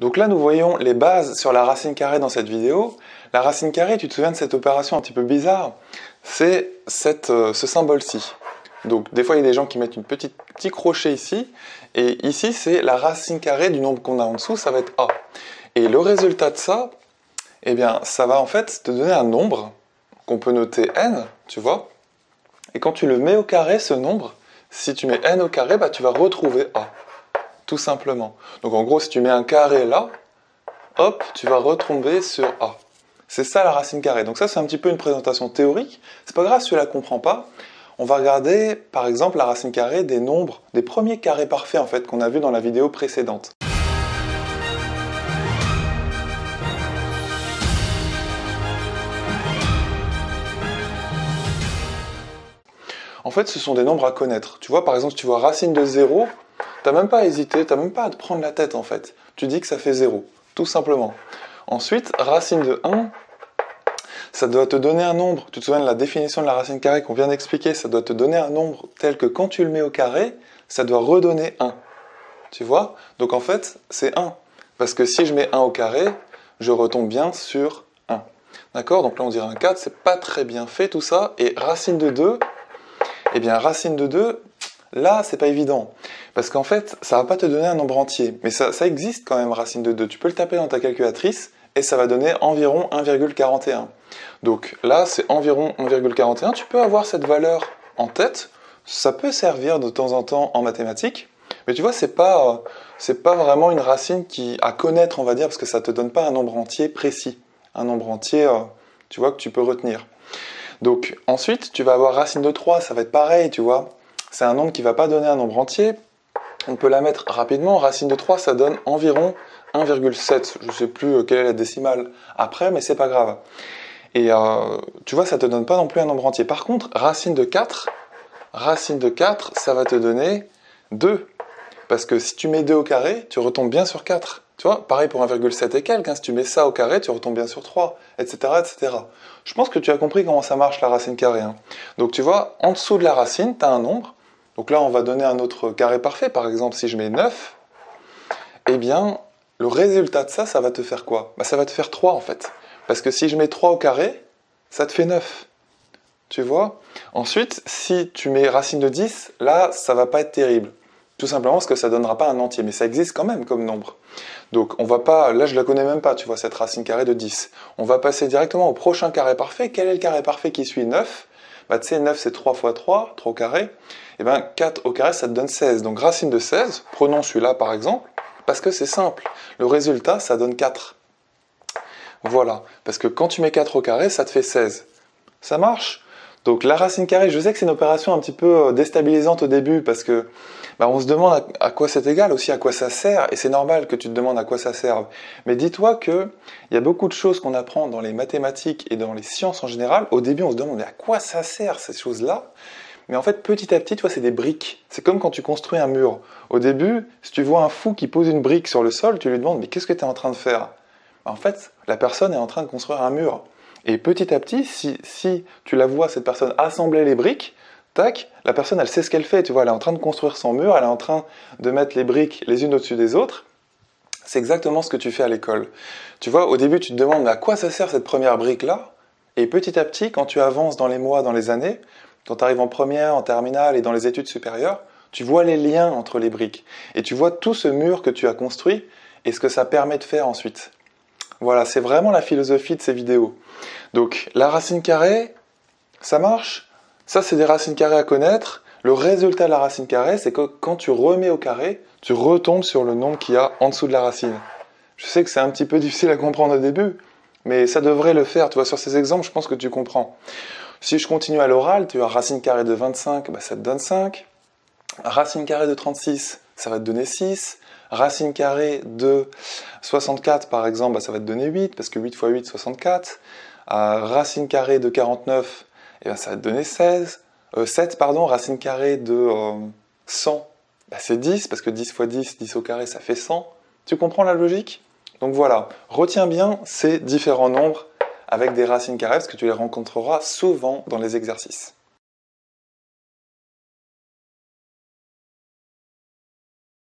Donc là, nous voyons les bases sur la racine carrée dans cette vidéo. La racine carrée, tu te souviens de cette opération un petit peu bizarre? C'est ce symbole-ci. Donc des fois, il y a des gens qui mettent un petit crochet ici. Et ici, c'est la racine carrée du nombre qu'on a en dessous, ça va être A. Et le résultat de ça, eh bien, ça va en fait te donner un nombre qu'on peut noter n, tu vois. Et quand tu le mets au carré, ce nombre, si tu mets n au carré, bah, tu vas retrouver A. Tout simplement. Donc en gros, si tu mets un carré là, hop, tu vas retomber sur A. C'est ça la racine carrée. Donc ça, c'est un petit peu une présentation théorique. C'est pas grave si tu la comprends pas. On va regarder, par exemple, la racine carrée des nombres, des premiers carrés parfaits, en fait, qu'on a vu dans la vidéo précédente. En fait, ce sont des nombres à connaître. Tu vois, par exemple, si tu vois racine de 0, t'as même pas à hésiter, t'as même pas à te prendre la tête, en fait. Tu dis que ça fait 0, tout simplement. Ensuite, racine de 1, ça doit te donner un nombre. Tu te souviens de la définition de la racine carrée qu'on vient d'expliquer? Ça doit te donner un nombre tel que quand tu le mets au carré, ça doit redonner 1. Tu vois? Donc en fait, c'est 1. Parce que si je mets 1 au carré, je retombe bien sur 1. D'accord? Donc là, on dirait un 4, c'est pas très bien fait tout ça. Et racine de 2, eh bien racine de 2, là, c'est pas évident. Parce qu'en fait, ça va pas te donner un nombre entier. Mais ça existe quand même, racine de 2. Tu peux le taper dans ta calculatrice et ça va donner environ 1,41. Donc là, c'est environ 1,41. Tu peux avoir cette valeur en tête. Ça peut servir de temps en temps en mathématiques. Mais tu vois, c'est pas vraiment une racine à connaître, on va dire, parce que ça te donne pas un nombre entier précis. Un nombre entier, tu vois, que tu peux retenir. Donc ensuite, tu vas avoir racine de 3, ça va être pareil, tu vois. C'est un nombre qui ne va pas donner un nombre entier. On peut la mettre rapidement. Racine de 3, ça donne environ 1,7. Je ne sais plus quelle est la décimale après, mais c'est pas grave. Et tu vois, ça ne te donne pas non plus un nombre entier. Par contre, racine de 4, ça va te donner 2. Parce que si tu mets 2 au carré, tu retombes bien sur 4. Tu vois, pareil pour 1,7 et quelques, hein, si tu mets ça au carré, tu retombes bien sur 3, etc., etc. Je pense que tu as compris comment ça marche la racine carrée. Hein. Donc tu vois, en dessous de la racine, tu as un nombre. Donc là, on va donner un autre carré parfait. Par exemple, si je mets 9, eh bien, le résultat de ça, ça va te faire quoi? Bah, ça va te faire 3 en fait. Parce que si je mets 3 au carré, ça te fait 9. Tu vois? Ensuite, si tu mets racine de 10, là, ça va pas être terrible. Tout simplement parce que ça ne donnera pas un entier, mais ça existe quand même comme nombre. Donc on va pas, là je la connais même pas, tu vois, cette racine carrée de 10. On va passer directement au prochain carré parfait. Quel est le carré parfait qui suit 9? Bah tu sais, 9 c'est 3 fois 3, 3 au carré. Et bien 4 au carré ça te donne 16. Donc racine de 16, prenons celui-là par exemple, parce que c'est simple. Le résultat ça donne 4. Voilà, parce que quand tu mets 4 au carré, ça te fait 16. Ça marche? Donc la racine carrée, je sais que c'est une opération un petit peu déstabilisante au début, parce que bah, on se demande à quoi c'est égal, aussi à quoi ça sert, et c'est normal que tu te demandes à quoi ça serve. Mais dis-toi qu'il y a beaucoup de choses qu'on apprend dans les mathématiques et dans les sciences en général. Au début, on se demande mais à quoi ça sert ces choses-là? Mais en fait, petit à petit, tu vois, c'est des briques. C'est comme quand tu construis un mur. Au début, si tu vois un fou qui pose une brique sur le sol, tu lui demandes mais qu'est-ce que tu es en train de faire? En fait, la personne est en train de construire un mur. Et petit à petit, si tu la vois, cette personne, assembler les briques, tac, la personne, elle sait ce qu'elle fait, tu vois, elle est en train de construire son mur, elle est en train de mettre les briques les unes au-dessus des autres. C'est exactement ce que tu fais à l'école. Tu vois, au début, tu te demandes à quoi ça sert cette première brique-là, et petit à petit, quand tu avances dans les mois, dans les années, quand tu arrives en première, en terminale et dans les études supérieures, tu vois les liens entre les briques, et tu vois tout ce mur que tu as construit, et ce que ça permet de faire ensuite. Voilà, c'est vraiment la philosophie de ces vidéos. Donc, la racine carrée, ça marche? Ça, c'est des racines carrées à connaître. Le résultat de la racine carrée, c'est que quand tu remets au carré, tu retombes sur le nombre qu'il y a en dessous de la racine. Je sais que c'est un petit peu difficile à comprendre au début, mais ça devrait le faire. Tu vois, sur ces exemples, je pense que tu comprends. Si je continue à l'oral, tu as racine carrée de 25, bah, ça te donne 5. Racine carrée de 36, ça va te donner 6. Racine carrée de 64, par exemple, bah, ça va te donner 8, parce que 8 fois 8, 64. Racine carrée de 49, eh bien, ça va te donner 7, racine carrée de 100, bah, c'est 10, parce que 10 fois 10, 10 au carré, ça fait 100. Tu comprends la logique? Donc voilà, retiens bien ces différents nombres avec des racines carrées, parce que tu les rencontreras souvent dans les exercices.